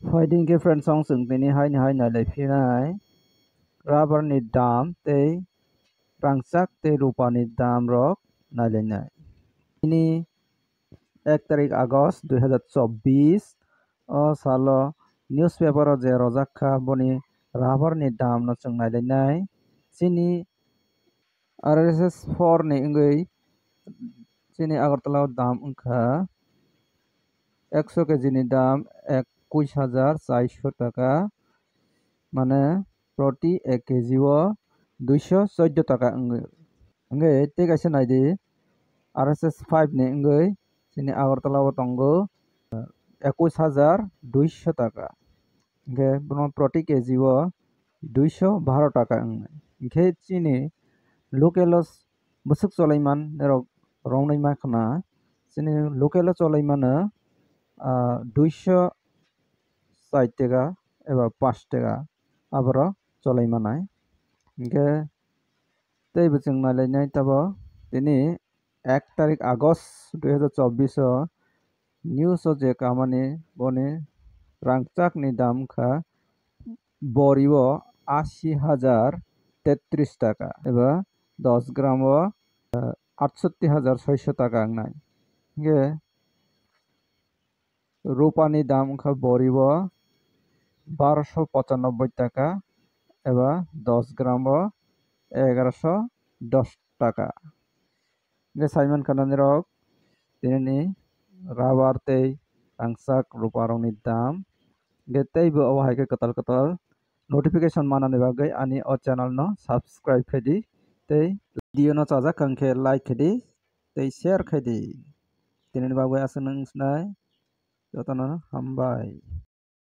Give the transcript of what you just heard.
Fighting ke friend song sung tini hai ni hai na le phinai rubber ni dam te rangsak te rupa ni dam rok na le nai. Ini 1 তারিখ August 2024 o salo newspaper o je rojak kha boni rubber ni dam no chung nai le nai. Sini RSS 4 ni ingui sini Agartala dam ungkha 100 KG ni dam 21,400 টাকা মানে প্রতি 1 KG ও 214 টাকা ingui te kaisa naidi RSS 5 ni ingui sini Agartala o tongo 21,200 টাকা ingke bono proti KG ও 212 টাকা ingke chini lokelos busuk cholaiman rok rongnai makhna chini lokelo cholaimano 260 টাকা এবার 5 টাকা আবারও চলাই মানায় ইনকে তেই বছর নাইলাই তবে তিনি 1 তারিখ আগস্ট 2024 নিউজ যে কামানি বনে রাংচাক নি দাম খা বরিব 80,033 টাকা এবার 10 গ্রাম 68,600 টাকা নাই ইনকে রূপানি দাম খা বরিব 1295 টাকা এবার 10 গ্রাম 1110 টাকা যে সাইমন খানানি রক তিনি রাবার তেই রাংসাক রূপারংনি দাম getei bo awai ke katal katal notification manani bagai ani o channel no subscribe khedi tei video no chaja kangkhe like khedi tei share khedi tinini bagai asung nang snai jotono hambai।